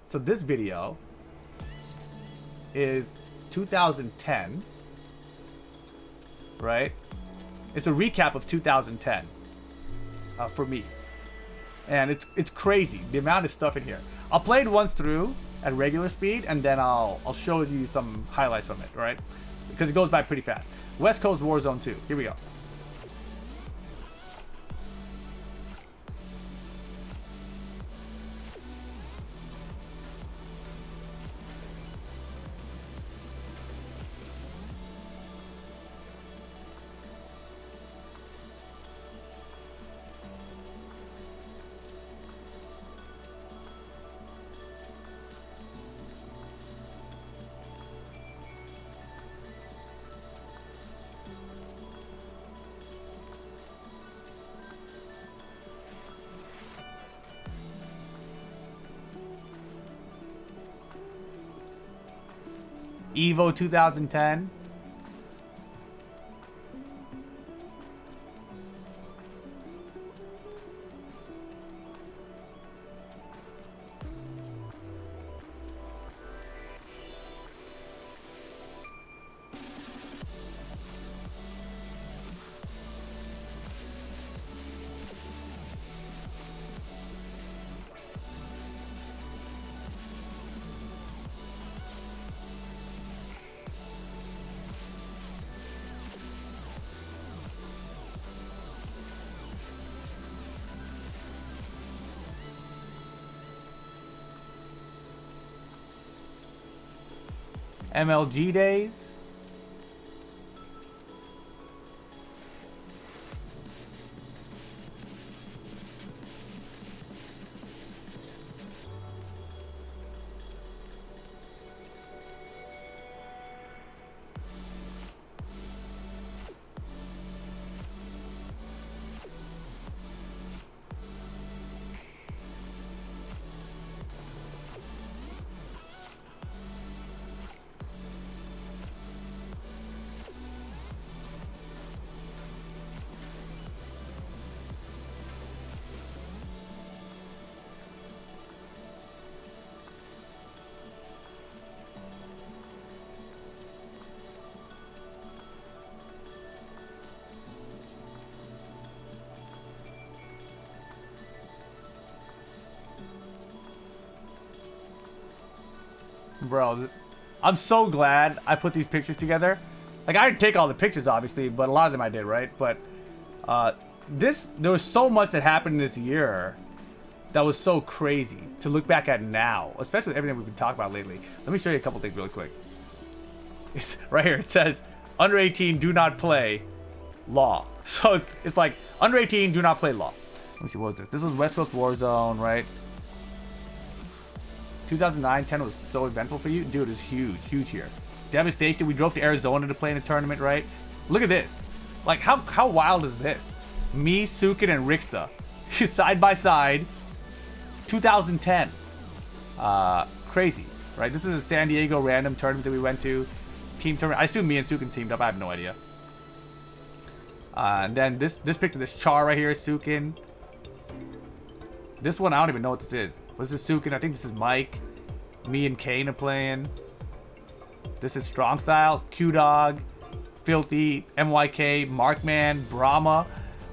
So this video is 2010, right? It's a recap of 2010 for me, and it's crazy the amount of stuff in here. I'll play it once through at regular speed, and then I'll show you some highlights from it, right? Because it goes by pretty fast. West Coast Warzone 2. Here we go. Evo 2010. MLG days. Bro, I'm so glad I put these pictures together. Like, I didn't take all the pictures, obviously, but a lot of them I did, right? But there was so much that happened this year that was so crazy to look back at now, especially everything we've been talking about lately. Let me show you a couple things really quick. It's right here. It says, under 18, do not play law. So it's like, under 18, do not play law. Let me see, what was this? This was West Coast Warzone, right? 2009-10 was so eventful for you? Dude, it was huge here. Devastation, we drove to Arizona to play in a tournament, right? Look at this. Like, how wild is this? Me, Sukin, and Rixta, side by side, 2010. Crazy, right? This is a San Diego random tournament that we went to. Team tournament. I assume me and Sukin teamed up. I have no idea. And then this picture, this Char right here is Sukin. This one, I don't even know what this is. This is Sukin. I think this is Mike. Me and Kane are playing. This is Strong Style, Q-Dog, Filthy, MYK, Markman, Brahma.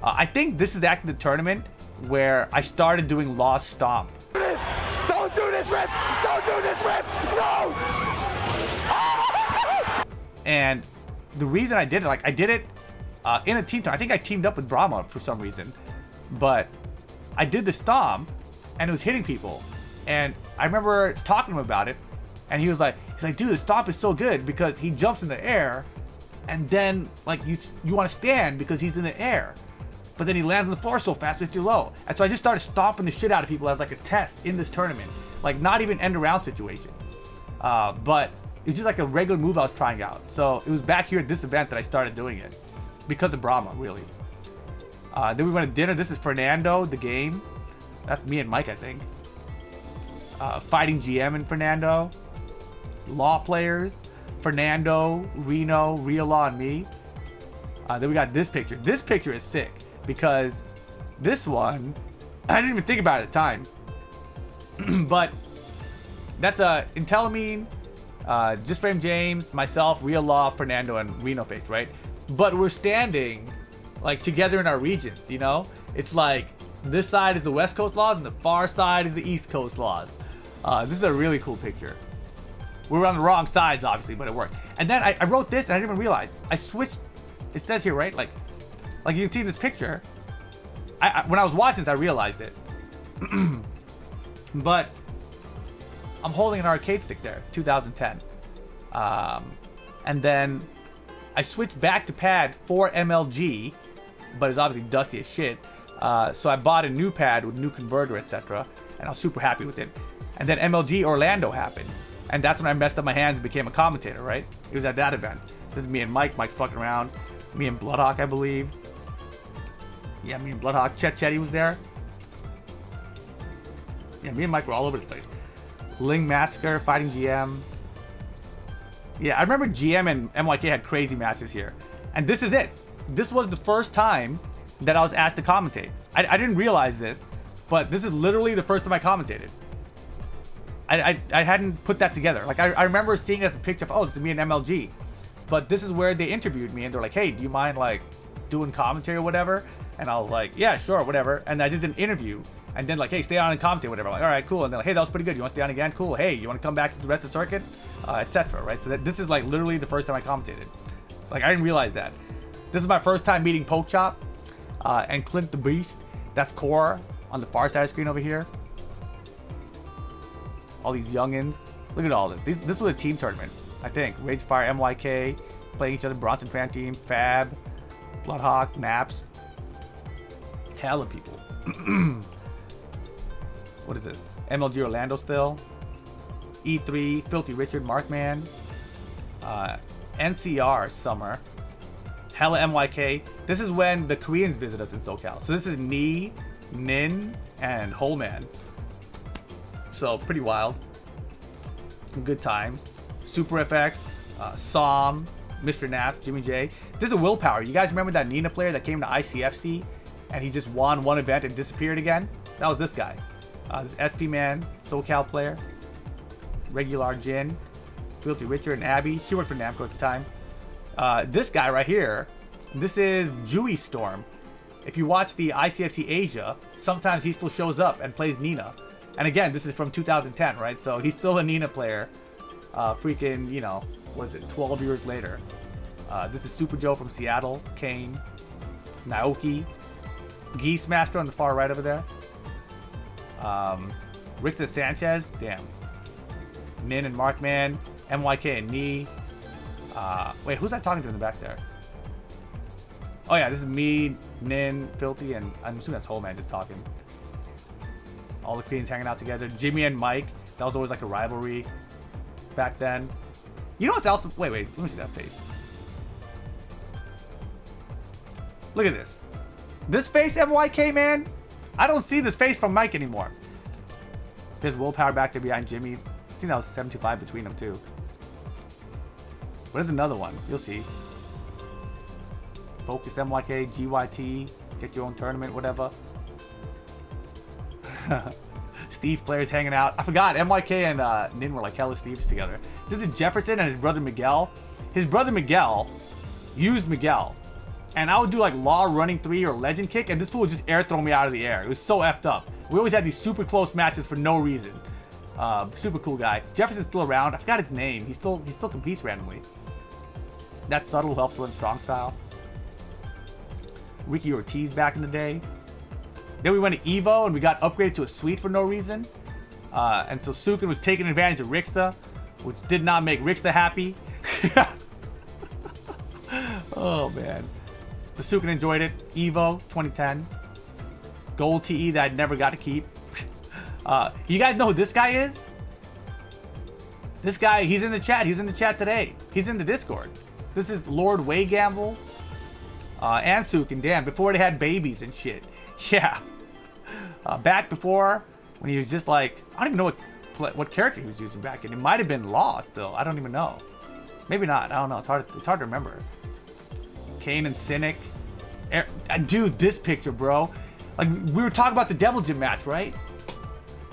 I think this is actually the tournament where I started doing Lost Stomp. Don't do this, Rip! Don't do this, Rip! No! And the reason I did it, like, I did it in a team tournament. I think I teamed up with Brahma for some reason. But I did the Stomp, and it was hitting people. And I remember talking to him about it, and he's like, dude, the Stomp is so good because he jumps in the air, and then like you want to stand because he's in the air, but then he lands on the floor so fast it's too low. And so I just started stomping the shit out of people as like a test in this tournament, like not even end around situation, but it's just like a regular move I was trying out. So it was back here at this event that I started doing it because of Brahma, really. Then we went to dinner. This is Fernando, the game. That's me and Mike, I think. Fighting GM and Fernando. Law players. Fernando, Reno, Real Law, and me. Then we got this picture. This picture is sick because this one, I didn't even think about it at the time. But That's Intelamine, Just Frame James, myself, Real Law, Fernando, and Reno Face, right? But we're standing like together in our regions, you know? It's like this side is the West Coast laws and the far side is the East Coast laws. This is a really cool picture. We were on the wrong sides, obviously, but it worked. And then I wrote this and I didn't even realize. I switched. It says here, right? Like you can see in this picture. When I was watching this, I realized it. But I'm holding an arcade stick there, 2010. And then I switched back to pad for MLG, but it's obviously dusty as shit. So I bought a new pad with new converter, etc. And I was super happy with it. And then MLG Orlando happened. And that's when I messed up my hands and became a commentator, right? It was at that event. This is me and Mike. Mike's fucking around. Me and Bloodhawk, I believe. Yeah, me and Bloodhawk. Chetty was there. Yeah, me and Mike were all over the place. Ling Massacre, Fighting GM. Yeah, I remember GM and MYK had crazy matches here. And this is it. This was the first time that I was asked to commentate. I didn't realize this, but this is literally the first time I commentated. I hadn't put that together. Like, I remember seeing this picture of, oh, this is me and MLG. But this is where they interviewed me, and they're like, hey, do you mind, like, doing commentary or whatever? And I was like, yeah, sure, whatever. And I did an interview, and then like, hey, stay on and commentate, whatever. I'm like, all right, cool. And they're like, hey, that was pretty good. You want to stay on again? Cool. Hey, you want to come back to the rest of the circuit? Etc. Right? So this is like literally the first time I commentated. Like, I didn't realize that. This is my first time meeting Pokechop and Clint the Beast. That's Core on the far side of the screen over here. All these youngins. Look at all this. This was a team tournament, I think. Ragefire, MYK, playing each other. Bronson fan team, Fab, Bloodhawk, Naps. Hella people. What is this? MLG Orlando still. E3, Filthy Richard, Markman. NCR Summer. Hella MYK. This is when the Koreans visit us in SoCal. So this is Ni, Nin, and Holman. So pretty wild. Good time. Super FX, Som, Mr. Naps, Jimmy J. This is a Willpower. You guys remember that Nina player that came to ICFC and he just won one event and disappeared again? That was this guy. This SP Man, SoCal player. Regular Jin, Filthy Richard, and Abby. She worked for Namco at the time. This guy right here, this is Jewy Storm. If you watch the ICFC Asia, sometimes he still shows up and plays Nina. And again, this is from 2010, right? So he's still a Nina player. Freaking, you know, what is it, 12 years later. This is Super Joe from Seattle, Kane, Naoki, Geese Master on the far right over there. Rixa Sanchez, damn. Nin and Markman, MYK and Ni. Wait, who's I talking to in the back there? Oh yeah, this is me, Nin, Filthy, and I'm assuming that's Whole Man just talking. All the Queens hanging out together. Jimmy and Mike, that was always like a rivalry back then. You know what's else? Wait, let me see that face. Look at this. This face, MYK, man. I don't see this face from Mike anymore. There's Willpower back there behind Jimmy. I think that was 75 between them too. But there's another one. You'll see. Focus, MYK, GYT. Get your own tournament, whatever. Steve players hanging out. I forgot MYK and Nin were like hella Steves together. This is Jefferson and his brother Miguel. His brother Miguel used Miguel. And I would do like Law Running 3 or Legend Kick, and this fool would just air throw me out of the air. It was so effed up. We always had these super close matches for no reason. Super cool guy. Jefferson's still around. I forgot his name. He still competes randomly. That subtle helps run strong style. Ricky Ortiz back in the day. Then we went to Evo and we got upgraded to a suite for no reason. And so Sukin was taking advantage of Rixta, which did not make Rixta happy. Oh man. But Sukin enjoyed it. Evo 2010. Gold TE that I never got to keep. You guys know who this guy is? This guy, he's in the chat. He was in the chat today. He's in the Discord. This is Lord Waygamble. And Sukin, damn, before they had babies and shit. Yeah. Back before, when he was just like, I don't even know what character he was using back then. It might have been Law still. I don't even know. Maybe not. I don't know. It's hard to remember. Kane and Cynic. Dude, this picture, bro. Like, we were talking about the Devil Gym match, right?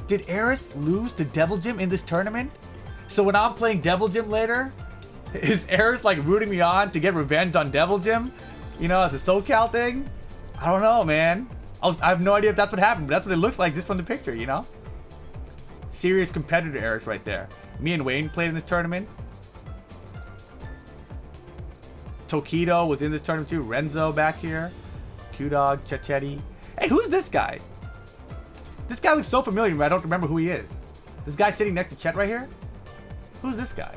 did Eris lose to Devil Jim in this tournament? So when I'm playing Devil Jim later, is Eris like rooting me on to get revenge on Devil Jim? You know, as a SoCal thing? I don't know, man. I have no idea if that's what happened, but that's what it looks like just from the picture, you know? Serious competitor Eris right there. Me and Wayne played in this tournament. Tokido was in this tournament too. Renzo back here. Q-Dog, Chechetti. Hey, who's this guy? This guy looks so familiar, but I don't remember who he is. This guy sitting next to Chet right here? Who's this guy?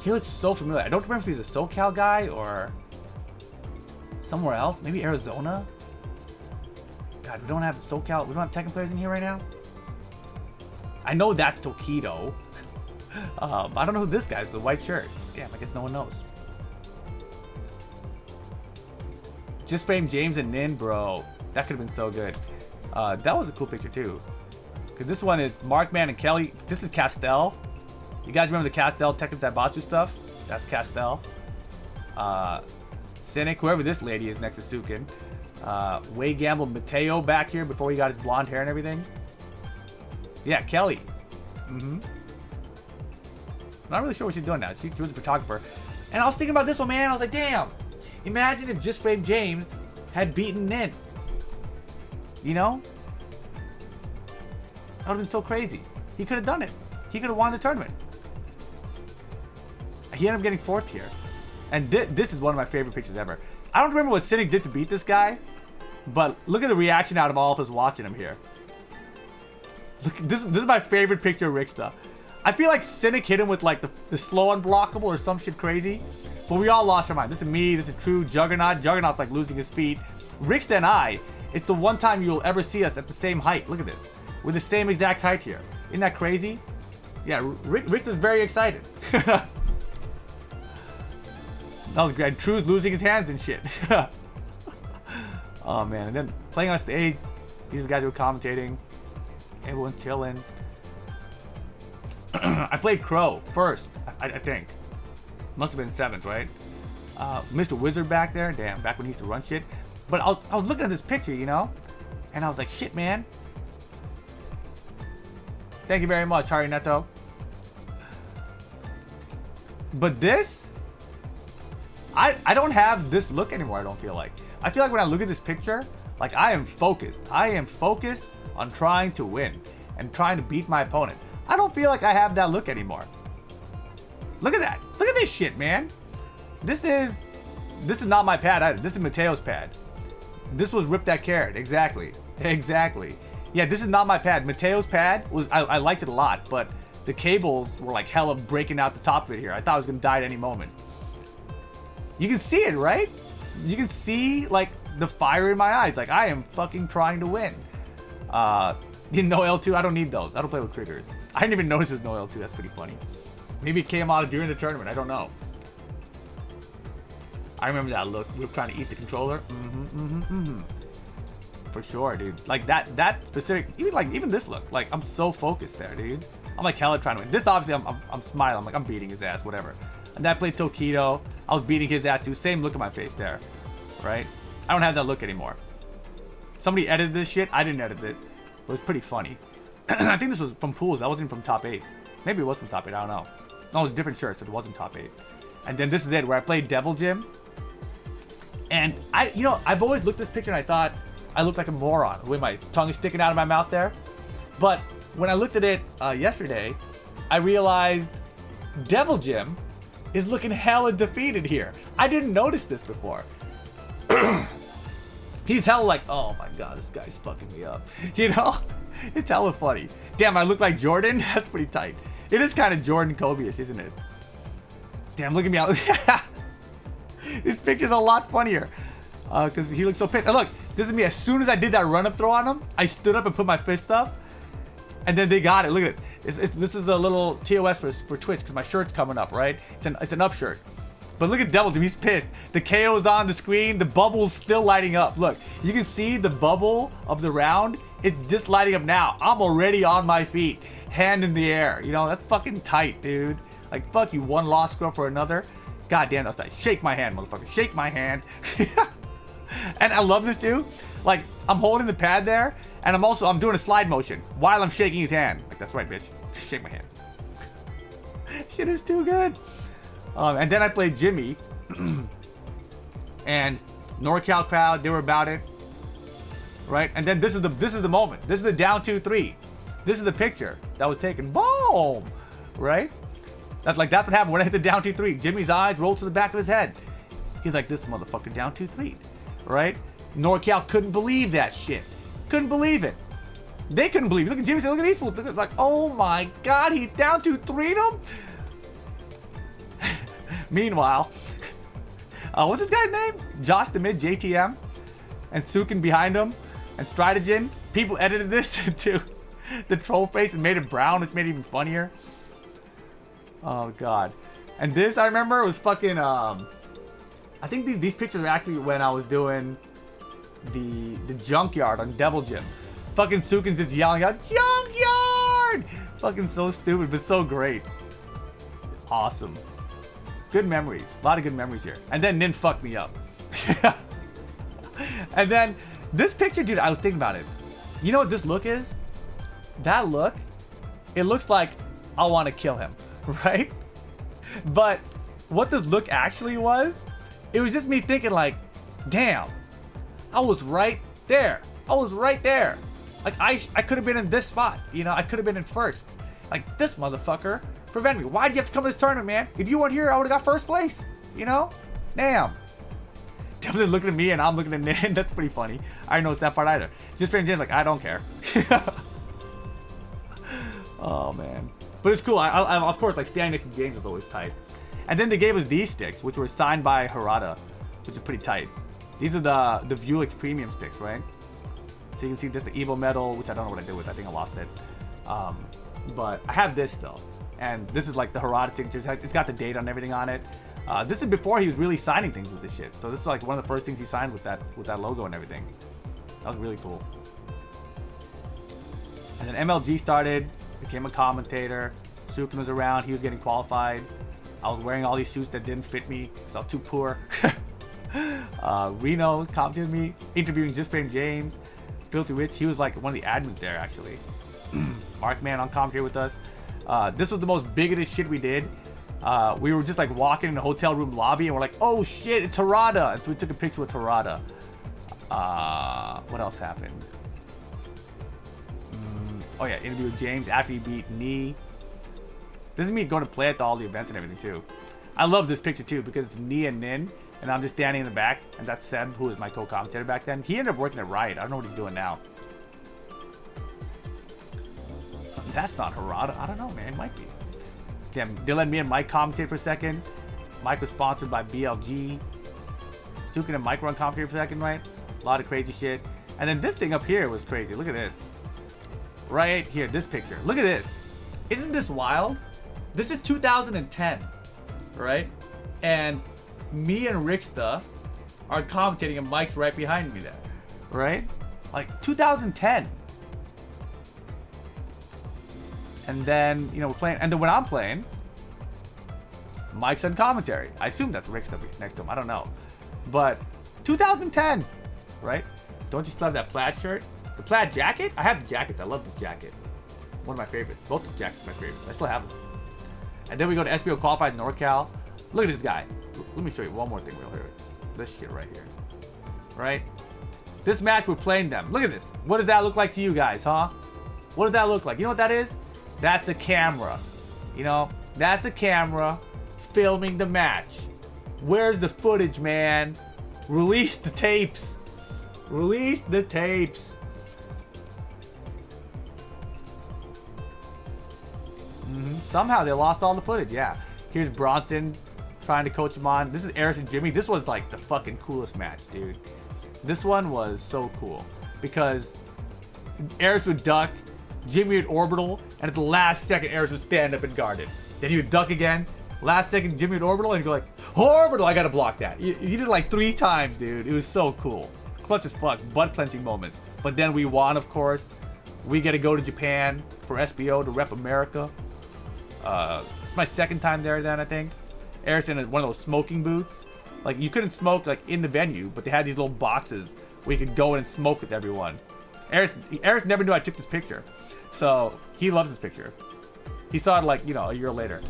He looks so familiar. I don't remember if he's a SoCal guy or somewhere else. Maybe Arizona? God, we don't have SoCal. We don't have Tekken players in here right now. I know that's Tokido. I don't know who this guy is, the white shirt. Damn, I guess no one knows. Just frame James and Nin, bro. That could have been so good. That was a cool picture too. Because this one is Markman and Kelly. This is Castell. You guys remember the Castell Tekken Zaibatsu stuff? That's Castell. Cynic, whoever this lady is next to Sukin. Way Gamble Mateo back here before he got his blonde hair and everything. Yeah, Kelly. Not really sure what she's doing now. She was a photographer. And I was thinking about this one, man. I was like, damn. Imagine if Just Frame James had beaten Nin. You know? That would have been so crazy. He could have done it. He could have won the tournament. He ended up getting 4th here. And this is one of my favorite pictures ever. I don't remember what Cynic did to beat this guy. But look at the reaction out of all of us watching him here. Look, this is my favorite picture of Ricksta. I feel like Cynic hit him with like the slow unblockable or some shit crazy. But we all lost our mind. This is me. This is true. Juggernaut. Juggernaut's like losing his feet. Ricksta and I, it's the one time you'll ever see us at the same height. Look at this. We're the same exact height here. Isn't that crazy? Yeah, Ricksta's very excited. That was great. True's losing his hands and shit. Oh man, and then playing on stage, these are the guys who were commentating. Everyone's chilling. I played Crow first, I think. Must have been 7th, right? Mr. Wizard back there, damn, back when he used to run shit. But I was looking at this picture, you know? And I was like, shit, man. Thank you very much, Hari Neto. But this, I don't have this look anymore, I don't feel like. I feel like when I look at this picture, like I am focused. I am focused on trying to win and trying to beat my opponent. I don't feel like I have that look anymore. Look at that. Look at this shit, man. This is not my pad either. This is Mateo's pad. This was Rip That Carrot. Exactly. Exactly. Yeah, this is not my pad. Mateo's pad was, I liked it a lot, but the cables were like hella breaking out the top of it here. I thought I was gonna die at any moment. You can see it, right? You can see like the fire in my eyes. Like I am fucking trying to win. No L2, I don't need those. I don't play with triggers. I didn't even notice there's no L2. That's pretty funny. Maybe it came out during the tournament. I don't know. I remember that look. We were trying to eat the controller. For sure, dude. Like that specific, even this look. Like I'm so focused there, dude. I'm like hella trying to win. This obviously I'm smiling. I'm like I'm beating his ass, whatever. And then I played Tokido. I was beating his ass too. Same look at my face there, right? I don't have that look anymore. Somebody edited this shit. I didn't edit it. It was pretty funny. I think this was from Pools. That wasn't even from Top 8. Maybe it was from Top 8. I don't know. No, it was a different shirt, so it wasn't Top 8. And then this is it, where I played Devil Jim. And I've always looked at this picture and I thought I looked like a moron with my tongue sticking out of my mouth there. But when I looked at it yesterday, I realized Devil Jim is looking hella defeated here. I didn't notice this before. He's hella like, oh my god, this guy's fucking me up. You know? It's hella funny. Damn, I look like Jordan? That's pretty tight. It is kind of Jordan Kobe-ish, isn't it? Damn, look at me out. This picture's a lot funnier. Because he looks so pissed. And look, this is me. As soon as I did that run-up throw on him, I stood up and put my fist up. And then they got it. Look at this. This is a little TOS for Twitch because my shirt's coming up, right? It's an up shirt. But look at Devil Jim. He's pissed. The KO's on the screen. The bubble's still lighting up. Look, you can see the bubble of the round. It's just lighting up now. I'm already on my feet. Hand in the air. You know, that's fucking tight, dude. Like, fuck you. One lost scrub for another. God damn, that's tight. Shake my hand, motherfucker. Shake my hand. And I love this too. Like, I'm holding the pad there, and I'm doing a slide motion while I'm shaking his hand. Like, that's right, bitch. Shake my hand. Shit is too good. And then I played Jimmy, and NorCal crowd, they were about it, right? And then this is the moment. This is the down 2-3. This is the picture that was taken. Boom, right? That's what happened when I hit the down 2-3. Jimmy's eyes rolled to the back of his head. He's like, this motherfucker down 2-3, right? NorCal couldn't believe that shit. Couldn't believe it. They couldn't believe it. Look at Jimmy. Look at these fools. Look at, like, oh my God, he down 2-3'd them. Meanwhile, what's this guy's name? Josh the Mid JTM, and Sukin behind him, and Stridogen. People edited this into the troll face and made it brown, which made it even funnier. Oh God. And this, I remember, was fucking. I think these pictures are actually when I was doing the junkyard on Devil Gym. Fucking Sukin's just yelling out, "Junkyard!" Fucking so stupid, but so great. Awesome. Good memories. A lot of good memories here. And then Nin fucked me up. And then this picture, dude, I was thinking about it. You know what this look is? That look, it looks like I want to kill him, right? But what this look actually was, it was just me thinking like, damn, I was right there. I was right there. Like, I could have been in this spot. You know, I could have been in first. Like, this motherfucker prevented me. Why'd you have to come to this tournament, man? If you weren't here, I would have got first place. You know? Damn. Definitely looking at me and I'm looking at Nin. That's pretty funny. I didn't notice that part either. Just James like, I don't care. Oh, man. But it's cool. I of course, like, standing next to James was always tight. And then they gave us these sticks, which were signed by Harada, which is pretty tight. These are the Vuelix premium sticks, right? So you can see this, the Evo Metal, which I don't know what I did with. I think I lost it. But I have this though, and this is like the Harada signature. It's got the date on everything on it. This is before he was really signing things with this shit. So this is like one of the first things he signed with that logo and everything. That was really cool. And then MLG started, became a commentator. Sukin was around. He was getting qualified. I was wearing all these suits that didn't fit me because I was too poor. Reno commented with me, interviewing Just Frame James. Filthy Rich, he was like one of the admins there actually. Markman on commentary with us. This was the most bigoted shit we did. We were just like walking in the hotel room lobby and we're like, oh shit, it's Harada. And so we took a picture with Harada. What else happened? Oh yeah, interview with James after he beat Nee. This is me going to play at all the events and everything too. I love this picture too because it's Nee and Nin. And I'm just standing in the back, and that's Seb, who was my co-commentator back then. He ended up working at Riot. I don't know what he's doing now. That's not Harada. I don't know, man. It might be. Damn, they let me and Mike commentate for a second. Mike was sponsored by BLG. Sukin and Mike were on commentary for a second, right? A lot of crazy shit. And then this thing up here was crazy. Look at this. Right here, this picture. Look at this. Isn't this wild? This is 2010, right? And me and Ricksta are commentating and Mike's right behind me there, right? Like 2010. And then, you know, we're playing, and then when I'm playing, Mike's on commentary. I assume that's Ricksta next to him, I don't know. But 2010, right? Don't you still have that plaid shirt? The plaid jacket? I have the jackets, I love this jacket. One of my favorites. Both the jackets are my favorites. I still have them. And then we go to SBO Qualifiers NorCal. Look at this guy. Let me show you one more thing real here. This shit right here. Right? This match, we're playing them. Look at this. What does that look like to you guys, huh? What does that look like? You know what that is? That's a camera. You know? That's a camera filming the match. Where's the footage, man? Release the tapes. Release the tapes. Somehow they lost all the footage, yeah. Here's Bronson trying to coach him on. This is Eris and Jimmy. This was like the fucking coolest match, dude. This one was so cool because Eris would duck, Jimmy would orbital, and at the last second, Eris would stand up and guard it. Then he would duck again. Last second, Jimmy would orbital, and he'd go like, orbital, I gotta block that. He did it like 3 times, dude. It was so cool. Clutch as fuck, butt clenching moments. But then we won, of course. We get to go to Japan for SBO to rep America. It's my second time there then, I think. Eris in one of those smoking boots. Like, you couldn't smoke like in the venue, but they had these little boxes where you could go in and smoke with everyone. Eric never knew I took this picture, so he loves this picture. He saw it like, you know, a year later.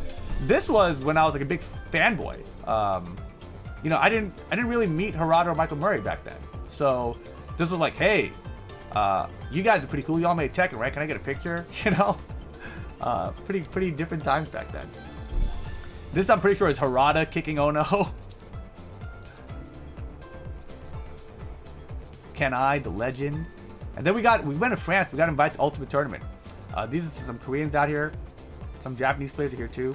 This was when I was like a big fanboy. You know, I didn't really meet Harada or Michael Murray back then. So this was like, hey, you guys are pretty cool. Y'all made Tekken, right? Can I get a picture? You know, pretty different times back then. This I'm pretty sure is Harada kicking Ono. Ken I, the legend. And then we went to France. We got invited to Ultimate Tournament. These are some Koreans out here. Some Japanese players are here too.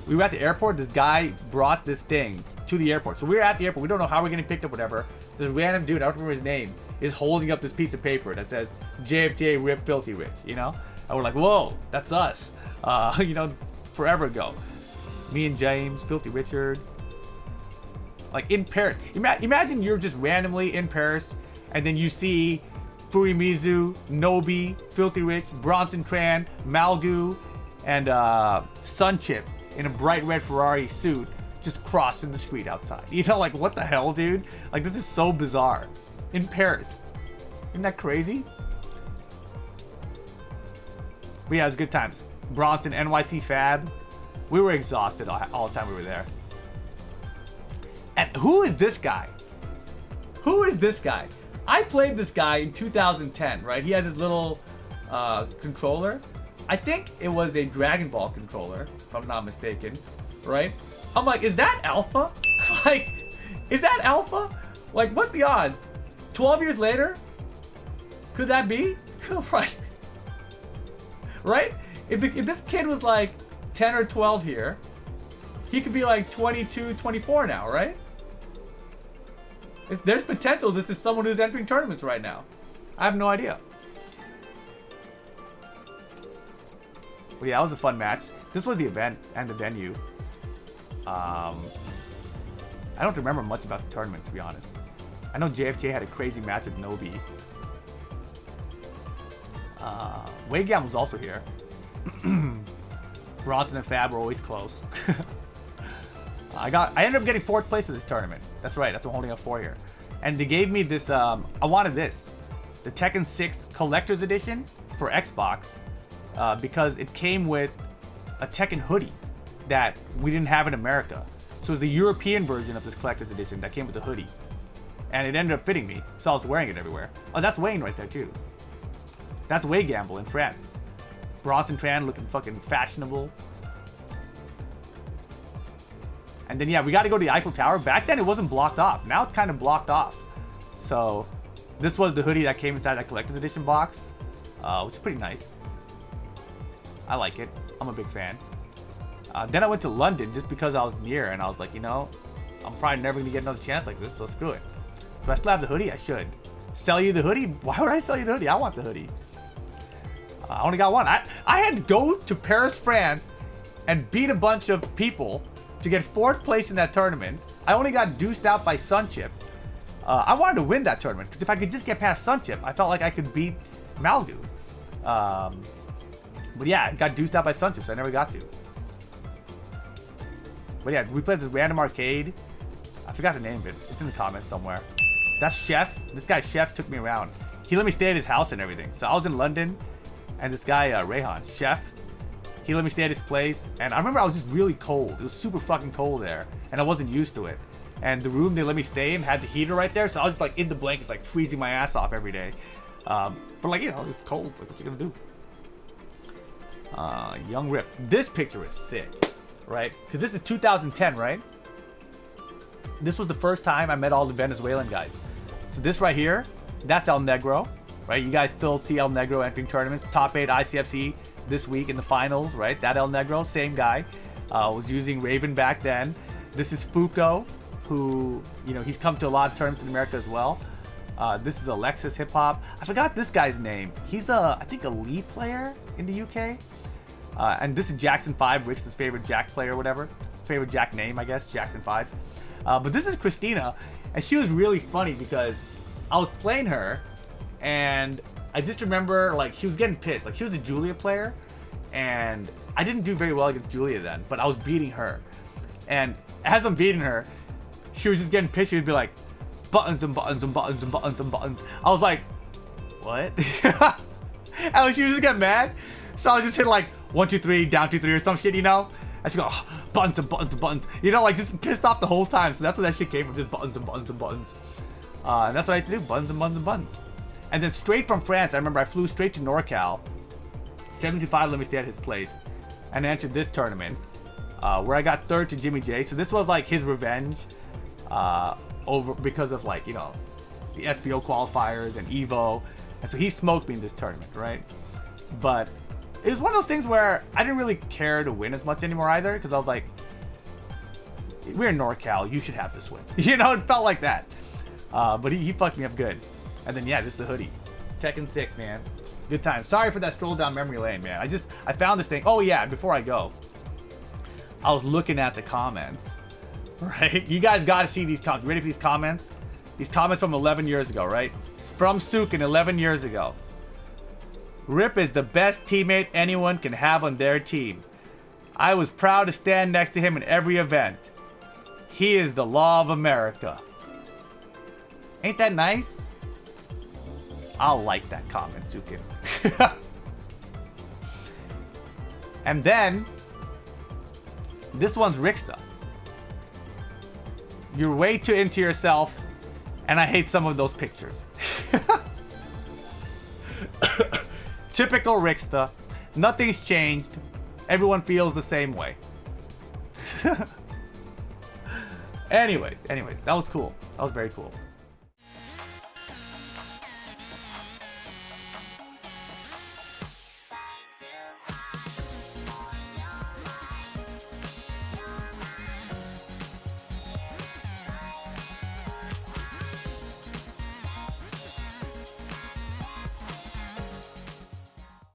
We were at the airport. This guy brought this thing to the airport. So we were at the airport. We don't know how we're getting picked up, whatever. This random dude, I don't remember his name, is holding up this piece of paper that says JFJ Rip Filthy Rich, you know? And we're like, whoa, that's us. You know, forever ago. Me and James, Filthy Richard. Like in Paris. Imagine you're just randomly in Paris and then you see Furimizu, Nobi, Filthy Rich, Bronson Tran, Malgu, and Sunchip in a bright red Ferrari suit just crossing the street outside. You know, like, what the hell, dude? Like, this is so bizarre. In Paris. Isn't that crazy? But yeah, it was good times. Bronson, NYC Fab. We were exhausted all the time we were there. And who is this guy? Who is this guy? I played this guy in 2010, right? He had this little controller. I think it was a Dragon Ball controller, if I'm not mistaken, right? I'm like, is that Alpha? Like, is that Alpha? Like, what's the odds? 12 years later? Could that be? Right? Right? If this kid was like 10 or 12 here, he could be like 22, 24 now, right? There's potential this is someone who's entering tournaments right now. I have no idea. But yeah, that was a fun match. This was the event and the venue. I don't remember much about the tournament, to be honest. I know JFJ had a crazy match with Nobi. Waygam was also here. Bronson and Fab were always close. I ended up getting 4th place in this tournament. That's right, that's what I'm holding up for here. And they gave me this, I wanted this. The Tekken 6 Collector's Edition for Xbox. Because it came with a Tekken hoodie that we didn't have in America. So it was the European version of this Collector's Edition that came with the hoodie. And it ended up fitting me, so I was wearing it everywhere. Oh, that's Wayne right there too. That's Way Gamble in France. Bronson Tran looking fucking fashionable. And then yeah, we got to go to the Eiffel Tower. Back then it wasn't blocked off. Now it's kind of blocked off. So this was the hoodie that came inside that Collector's Edition box, which is pretty nice. I like it. I'm a big fan. Then I went to London just because I was near, and I was like, you know, I'm probably never gonna get another chance like this, so screw it. Do I still have the hoodie? I should. Sell you the hoodie? Why would I sell you the hoodie? I want the hoodie. I only got one. I had to go to Paris, France, and beat a bunch of people to get 4th place in that tournament. I only got deuced out by Sunchip. I wanted to win that tournament, because if I could just get past Sunchip, I felt like I could beat Malgu. But yeah, I got deuced out by Sunchip, so I never got to. But yeah, we played this random arcade. I forgot the name of it. It's in the comments somewhere. That's Chef. This guy, Chef, took me around. He let me stay at his house and everything. So I was in London, and this guy, Rayhan, Chef, he let me stay at his place. And I remember I was just really cold. It was super fucking cold there, and I wasn't used to it. And the room they let me stay in had the heater right there, so I was just like in the blankets, like freezing my ass off every day. But like, you know, it's cold. Like, what you gonna do? Young Rip. This picture is sick, right? Because this is 2010, right? This was the first time I met all the Venezuelan guys. So this right here, that's El Negro, right? You guys still see El Negro entering tournaments. Top 8 ICFC this week in the finals, right? That El Negro, same guy. Was using Raven back then. This is Fuko, who, you know, he's come to a lot of tournaments in America as well. This is Alexis Hip Hop. I forgot this guy's name. He's I think a League player in the UK. And this is Jackson 5, Rick's favorite Jack player or whatever. Favorite Jack name, I guess, Jackson 5. But this is Christina, and she was really funny because I was playing her, and I just remember, like, she was getting pissed. Like, she was a Julia player, and I didn't do very well against Julia then, but I was beating her. And as I'm beating her, she was just getting pictures. She'd be like, buttons and buttons and buttons and buttons and buttons. I was like, what? And she would just get mad. So I was just hitting like 1, 2, 3, down 2, 3 or some shit, you know? And she'd go, oh, buttons and buttons and buttons. You know, like just pissed off the whole time. So that's where that shit came from, just buttons and buttons and buttons. And that's what I used to do, buttons and buttons and buttons. And then straight from France, I remember I flew straight to NorCal. 75, let me stay at his place. And I entered this tournament. Where I got third to Jimmy J. So this was like his revenge. Over because of like, you know, the SBO qualifiers and Evo. And so he smoked me in this tournament, right? But it was one of those things where I didn't really care to win as much anymore either, because I was like, we're in NorCal, you should have this win. You know, it felt like that. But he fucked me up good. And then yeah, this is the hoodie. Tekken 6, man. Good time. Sorry for that stroll down memory lane, man. I found this thing. Oh yeah, before I go, I was looking at the comments. Right? You guys gotta see these comments. Ready for these comments? These comments from 11 years ago, right? It's from Sukin 11 years ago. Rip is the best teammate anyone can have on their team. I was proud to stand next to him in every event. He is the law of America. Ain't that nice? I'll like that comment, Sukin. And then, this one's Ricksta. You're way too into yourself, and I hate some of those pictures. Typical Ricksta. Nothing's changed. Everyone feels the same way. Anyways, that was cool. That was very cool.